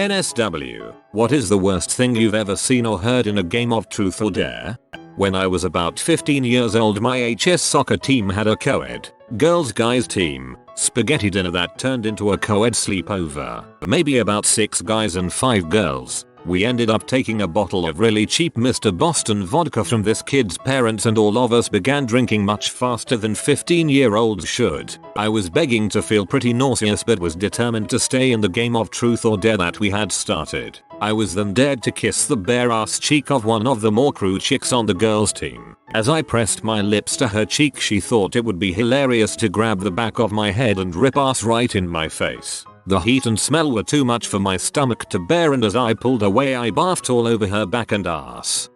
NSW, what is the worst thing you've ever seen or heard in a game of truth or dare? When I was about 15 years old, my HS soccer team had a co-ed, girls guys team, spaghetti dinner that turned into a co-ed sleepover. Maybe about 6 guys and 5 girls. We ended up taking a bottle of really cheap Mr. Boston vodka from this kid's parents and all of us began drinking much faster than 15-year-olds should. I was begging to feel pretty nauseous but was determined to stay in the game of truth or dare that we had started. I was then dared to kiss the bare ass cheek of one of the more crew chicks on the girls team. As I pressed my lips to her cheek, she thought it would be hilarious to grab the back of my head and rip ass right in my face. The heat and smell were too much for my stomach to bear, and as I pulled away I barfed all over her back and ass.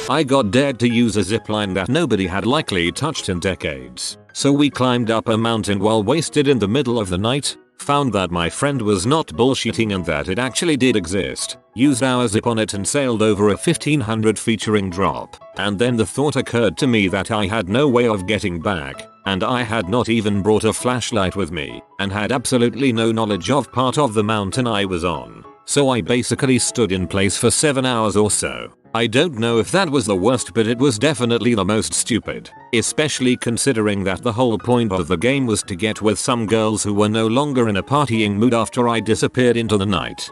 I got dared to use a zipline that nobody had likely touched in decades. So we climbed up a mountain while wasted in the middle of the night, found that my friend was not bullshitting and that it actually did exist, used our zip on it and sailed over a 1500 featuring drop. And then the thought occurred to me that I had no way of getting back. And I had not even brought a flashlight with me, and had absolutely no knowledge of part of the mountain I was on. So I basically stood in place for 7 hours or so. I don't know if that was the worst, but it was definitely the most stupid. Especially considering that the whole point of the game was to get with some girls who were no longer in a partying mood after I disappeared into the night.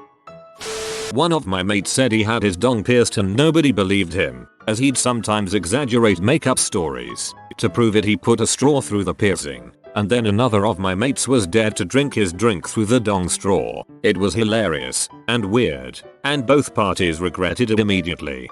One of my mates said he had his dong pierced and nobody believed him, as he'd sometimes exaggerate make-up stories. To prove it, he put a straw through the piercing, and then another of my mates was dared to drink his drink through the dong straw. It was hilarious and weird, and both parties regretted it immediately.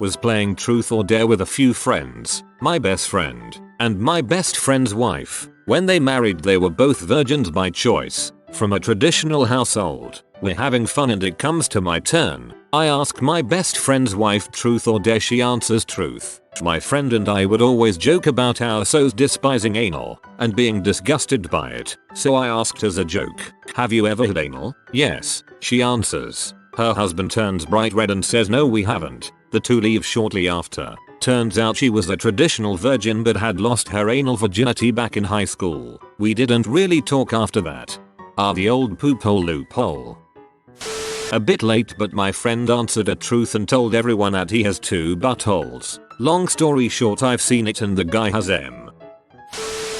Was playing truth or dare with a few friends, my best friend, and my best friend's wife. When they married, they were both virgins by choice, from a traditional household. We're having fun and it comes to my turn. I ask my best friend's wife truth or dare, she answers truth. My friend and I would always joke about our so's despising anal and being disgusted by it, so I asked as a joke, have you ever had anal? Yes, she answers. Her husband turns bright red and says no, we haven't. The two leave shortly after. Turns out she was a traditional virgin but had lost her anal virginity back in high school. We didn't really talk after that. The old poop hole loophole. A bit late, but my friend answered a truth and told everyone that he has 2 buttholes. Long story short, I've seen it and the guy has M.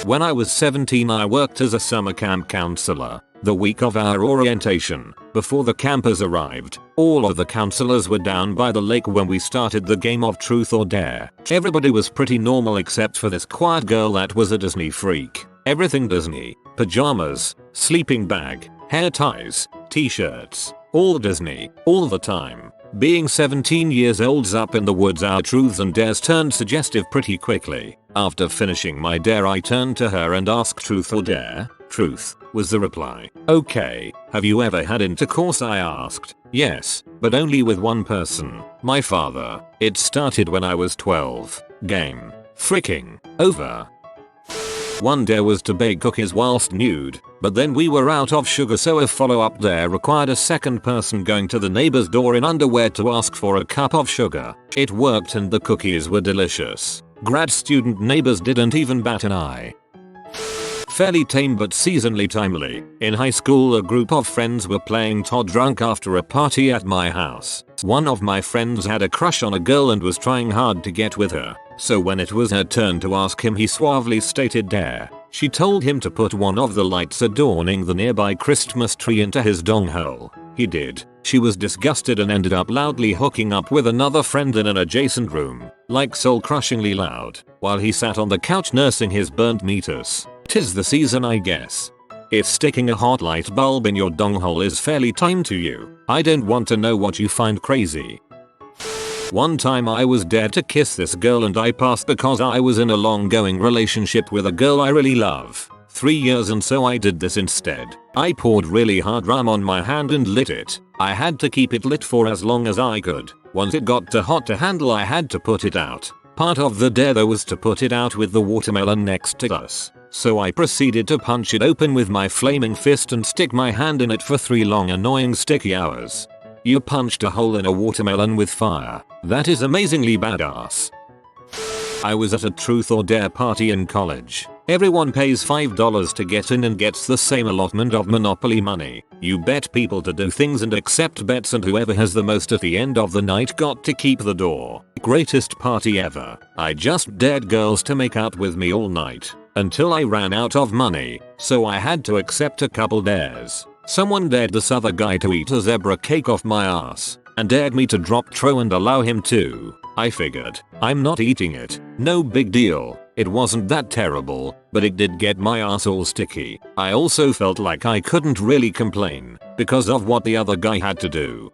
When I was 17, I worked as a summer camp counselor. The week of our orientation, before the campers arrived, all of the counselors were down by the lake when we started the game of truth or dare. Everybody was pretty normal except for this quiet girl that was a Disney freak. Everything Disney. Pajamas, sleeping bag, hair ties, t-shirts, all Disney, all the time. Being 17 years old's up in the woods, our truths and dares turned suggestive pretty quickly. After finishing my dare, I turned to her and asked truth or dare. Truth, was the reply. Okay, have you ever had intercourse? I asked. Yes, but only with one person, my father. It started when I was 12. Game. Freaking. Over. One dare was to bake cookies whilst nude, but then we were out of sugar, so a follow-up dare required a second person going to the neighbor's door in underwear to ask for a cup of sugar. It worked and the cookies were delicious. Grad student neighbors didn't even bat an eye. Fairly tame but seasonally timely. In high school, a group of friends were playing Todd drunk after a party at my house. One of my friends had a crush on a girl and was trying hard to get with her. So when it was her turn to ask him, he suavely stated dare. She told him to put one of the lights adorning the nearby Christmas tree into his dong hole. He did. She was disgusted and ended up loudly hooking up with another friend in an adjacent room, like soul-crushingly loud, while he sat on the couch nursing his burnt meatus. 'Tis the season, I guess. If sticking a hot light bulb in your dong hole is fairly tame to you, I don't want to know what you find crazy. One time I was dared to kiss this girl and I passed because I was in a long-going relationship with a girl I really love. 3 years, and so I did this instead. I poured really hard rum on my hand and lit it. I had to keep it lit for as long as I could. Once it got too hot to handle, I had to put it out. Part of the dare though was to put it out with the watermelon next to us. So I proceeded to punch it open with my flaming fist and stick my hand in it for 3 long annoying sticky hours. You punched a hole in a watermelon with fire. That is amazingly badass. I was at a truth or dare party in college. Everyone pays $5 to get in and gets the same allotment of Monopoly money. You bet people to do things and accept bets, and whoever has the most at the end of the night got to keep the door. Greatest party ever. I just dared girls to make out with me all night until I ran out of money, so I had to accept a couple dares. Someone dared this other guy to eat a zebra cake off my ass and dared me to drop Tro and allow him to. I figured, I'm not eating it, no big deal. It wasn't that terrible, but it did get my ass all sticky. I also felt like I couldn't really complain because of what the other guy had to do.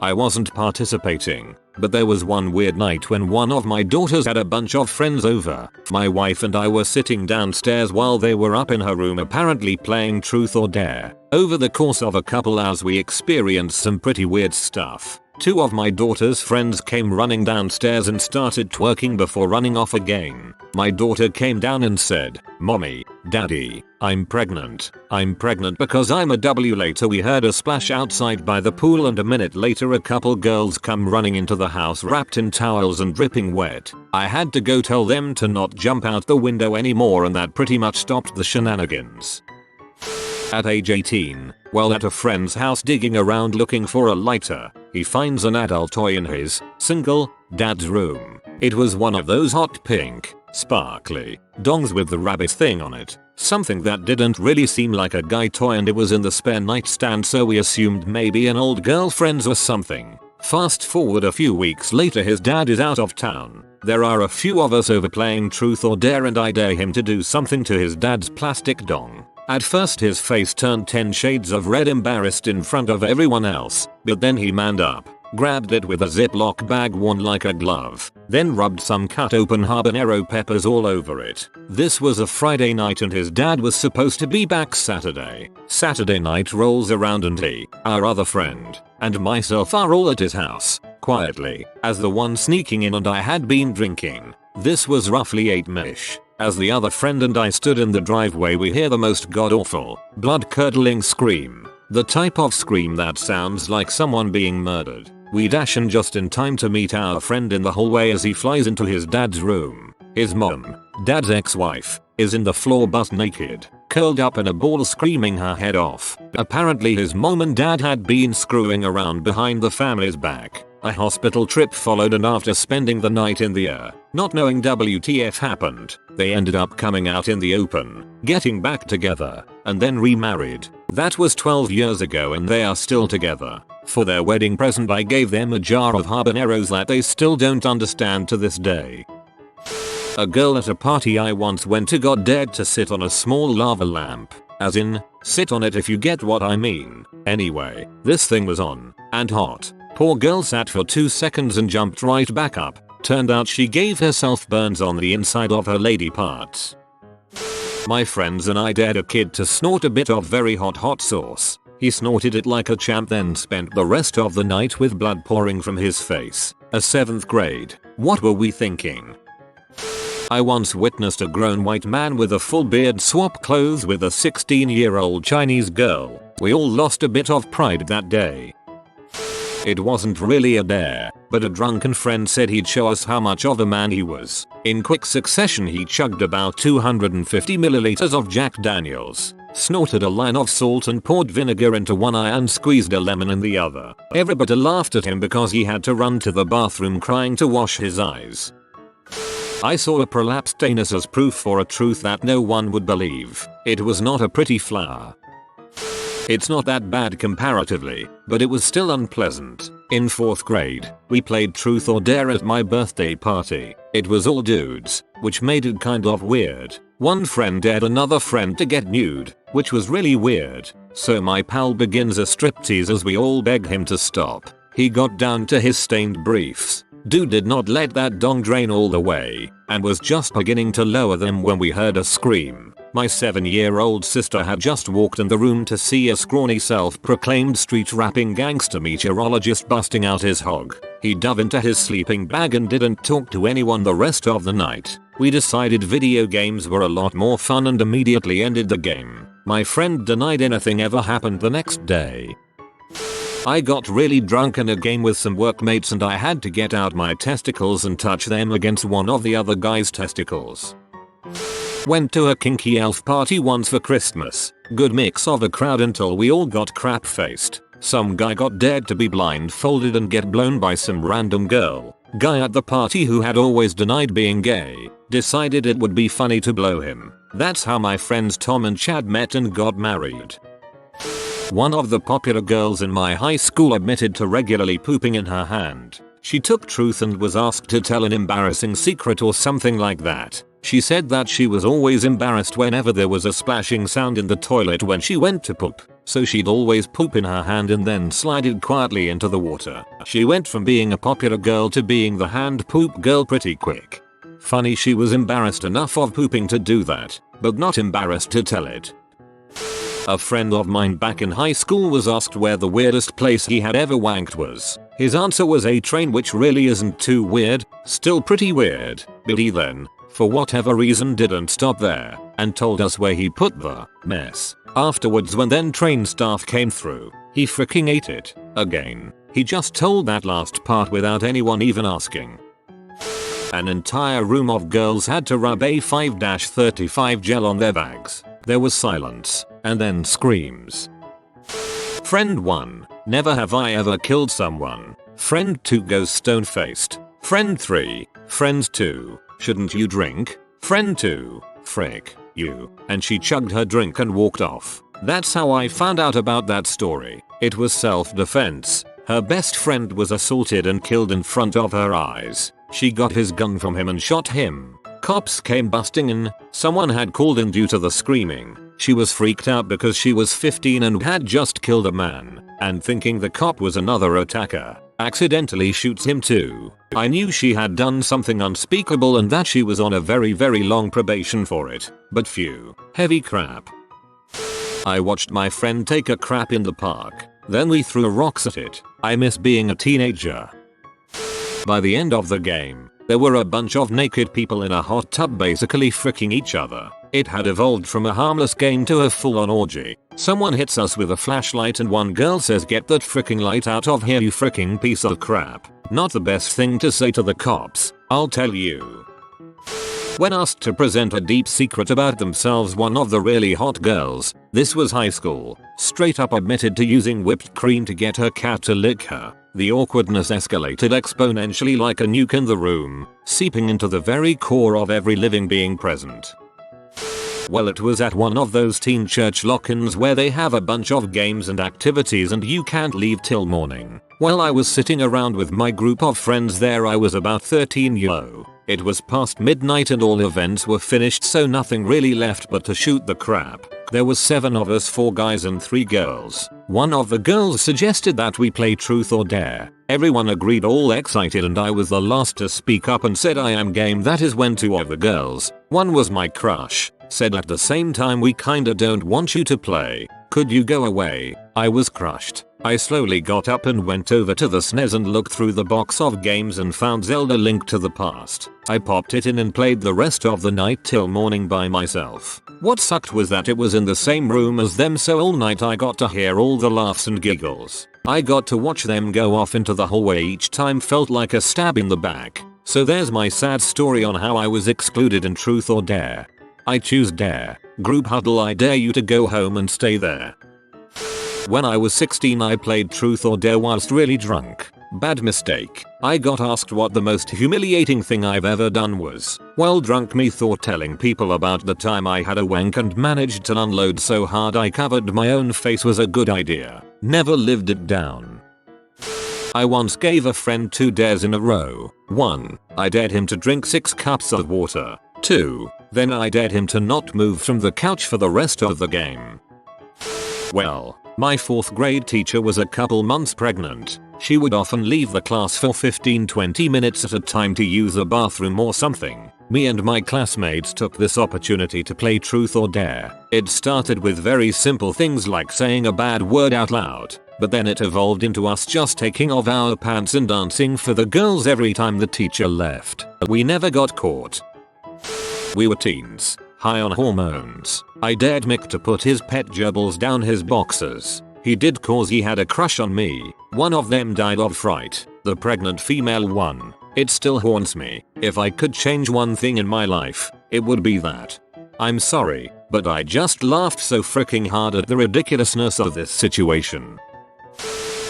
I wasn't participating, but there was one weird night when one of my daughters had a bunch of friends over. My wife and I were sitting downstairs while they were up in her room apparently playing Truth or Dare. Over the course of a couple hours we experienced some pretty weird stuff. Two of my daughter's friends came running downstairs and started twerking before running off again. My daughter came down and said, "Mommy, Daddy, I'm pregnant. I'm pregnant because I'm a W." Later we heard a splash outside by the pool, and a minute later a couple girls come running into the house wrapped in towels and dripping wet. I had to go tell them to not jump out the window anymore, and that pretty much stopped the shenanigans. At age 18, while at a friend's house digging around looking for a lighter, he finds an adult toy in his single dad's room. It was one of those hot pink, sparkly dongs with the rabbit thing on it. Something that didn't really seem like a guy toy, and it was in the spare nightstand, so we assumed maybe an old girlfriend's or something. Fast forward a few weeks later, his dad is out of town. There are a few of us over playing Truth or Dare, and I dare him to do something to his dad's plastic dong. At first his face turned 10 shades of red, embarrassed in front of everyone else, but then he manned up, grabbed it with a Ziploc bag worn like a glove, then rubbed some cut open habanero peppers all over it. This was a Friday night and his dad was supposed to be back Saturday. Saturday night rolls around and he, our other friend, and myself are all at his house, quietly, as the one sneaking in, and I had been drinking. This was roughly 8-ish. As the other friend and I stood in the driveway, we hear the most god-awful, blood-curdling scream. The type of scream that sounds like someone being murdered. We dash in just in time to meet our friend in the hallway as he flies into his dad's room. His mom, dad's ex-wife, is in the floor butt naked, curled up in a ball screaming her head off. Apparently his mom and dad had been screwing around behind the family's back. A hospital trip followed, and after spending the night in the air, not knowing WTF happened, they ended up coming out in the open, getting back together, and then remarried. That was 12 years ago and they are still together. For their wedding present I gave them a jar of habaneros that they still don't understand to this day. A girl at a party I once went to got dared to sit on a small lava lamp. As in, sit on it if you get what I mean. Anyway, this thing was on, and hot. Poor girl sat for 2 seconds and jumped right back up. Turned out she gave herself burns on the inside of her lady parts. My friends and I dared a kid to snort a bit of very hot sauce. He snorted it like a champ, then spent the rest of the night with blood pouring from his face. A 7th grade. What were we thinking? I once witnessed a grown white man with a full beard swap clothes with a 16-year-old Chinese girl. We all lost a bit of pride that day. It wasn't really a dare, but a drunken friend said he'd show us how much of a man he was. In quick succession he chugged about 250 milliliters of Jack Daniels, snorted a line of salt and poured vinegar into one eye and squeezed a lemon in the other. Everybody laughed at him because he had to run to the bathroom crying to wash his eyes. I saw a prolapsed anus as proof for a truth that no one would believe. It was not a pretty flower. It's not that bad comparatively, but it was still unpleasant. In 4th grade, we played Truth or Dare at my birthday party. It was all dudes, which made it kind of weird. One friend dared another friend to get nude, which was really weird. So my pal begins a striptease as we all beg him to stop. He got down to his stained briefs. Dude did not let that dong drain all the way, and was just beginning to lower them when we heard a scream. My 7-year-old sister had just walked in the room to see a scrawny self-proclaimed street-rapping gangster meteorologist busting out his hog. He dove into his sleeping bag and didn't talk to anyone the rest of the night. We decided video games were a lot more fun and immediately ended the game. My friend denied anything ever happened the next day. I got really drunk in a game with some workmates and I had to get out my testicles and touch them against one of the other guy's testicles. Went to a kinky elf party once for Christmas. Good mix of a crowd until we all got crap faced. Some guy got dared to be blindfolded and get blown by some random girl. Guy at the party who had always denied being gay decided it would be funny to blow him. That's how my friends Tom and Chad met and got married. One of the popular girls in my high school admitted to regularly pooping in her hand. She took truth and was asked to tell an embarrassing secret or something like that. She said that she was always embarrassed whenever there was a splashing sound in the toilet when she went to poop, so she'd always poop in her hand and then slide it quietly into the water. She went from being a popular girl to being the hand poop girl pretty quick. Funny, she was embarrassed enough of pooping to do that, but not embarrassed to tell it. A friend of mine back in high school was asked where the weirdest place he had ever wanked was. His answer was a train, which really isn't too weird, still pretty weird, but he then, for whatever reason, didn't stop there and told us where he put the mess. Afterwards, when then train staff came through, he freaking ate it. Again, he just told that last part without anyone even asking. An entire room of girls had to rub a 5-35 gel on their bags. There was silence, and then screams. Friend 1, never have I ever killed someone. Friend 2 goes stone-faced. Friend 3, friend 2, shouldn't you drink? Friend 2, frick you. And she chugged her drink and walked off. That's how I found out about that story. It was self-defense. Her best friend was assaulted and killed in front of her eyes. She got his gun from him and shot him. Cops came busting in. Someone had called in due to the screaming. She was freaked out because she was 15 and had just killed a man, and thinking the cop was another attacker, accidentally shoots him too. I knew she had done something unspeakable and that she was on a very long probation for it, but phew, heavy crap. I watched my friend take a crap in the park, then we threw rocks at it. I miss being a teenager. By the end of the game, there were a bunch of naked people in a hot tub basically fricking each other. It had evolved from a harmless game to a full-on orgy. Someone hits us with a flashlight and one girl says, "Get that fricking light out of here, you fricking piece of crap." Not the best thing to say to the cops, I'll tell you. When asked to present a deep secret about themselves, one of the really hot girls, this was high school, straight up admitted to using whipped cream to get her cat to lick her. The awkwardness escalated exponentially like a nuke in the room, seeping into the very core of every living being present. Well, it was at one of those teen church lock-ins where they have a bunch of games and activities and you can't leave till morning. While I was sitting around with my group of friends there, I was about 13 yo. It was past midnight and all events were finished, so nothing really left but to shoot the crap. There was 7 of us, 4 guys and 3 girls. One of the girls suggested that we play truth or dare. Everyone agreed, all excited, and I was the last to speak up and said I am game. That is when 2 of the girls, one was my crush, said at the same time, "We kinda don't want you to play. Could you go away?" I was crushed. I slowly got up and went over to the SNES and looked through the box of games and found Zelda: Link to the Past. I popped it in and played the rest of the night till morning by myself. What sucked was that it was in the same room as them, so all night I got to hear all the laughs and giggles. I got to watch them go off into the hallway. Each time felt like a stab in the back. So there's my sad story on how I was excluded in truth or dare. I choose dare. Group huddle, I dare you to go home and stay there. When I was 16, I played truth or dare whilst really drunk. Bad mistake. I got asked what the most humiliating thing I've ever done was. Well, drunk me thought telling people about the time I had a wank and managed to unload so hard I covered my own face was a good idea. Never lived it down. I once gave a friend 2 dares in a row. 1. I dared him to drink 6 cups of water. 2. Then I dared him to not move from the couch for the rest of the game. Well, my 4th grade teacher was a couple months pregnant. She would often leave the class for 15-20 minutes at a time to use the bathroom or something. Me and my classmates took this opportunity to play truth or dare. It started with very simple things like saying a bad word out loud, but then it evolved into us just taking off our pants and dancing for the girls every time the teacher left. We never got caught. We were teens, high on hormones. I dared Mick to put his pet gerbils down his boxers. He did cause he had a crush on me. One of them died of fright, the pregnant female one. It still haunts me. If I could change one thing in my life, it would be that. I'm sorry, but I just laughed so freaking hard at the ridiculousness of this situation.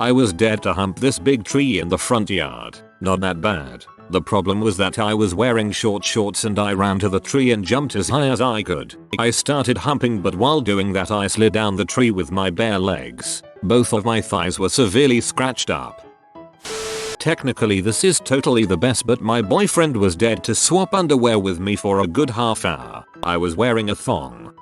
I was dead to hump this big tree in the front yard. Not that bad. The problem was that I was wearing short shorts and I ran to the tree and jumped as high as I could. I started humping, but while doing that I slid down the tree with my bare legs. Both of my thighs were severely scratched up. Technically this is totally the best, but my boyfriend was dead to swap underwear with me for a good half hour. I was wearing a thong.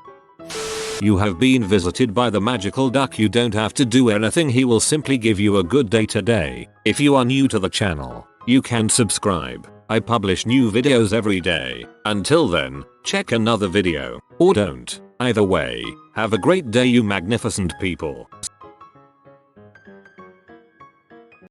You have been visited by the magical duck. You don't have to do anything. He will simply give you a good day today. If you are new to the channel, you can subscribe. I publish new videos every day. Until then, check another video. Or don't. Either way, have a great day, you magnificent people.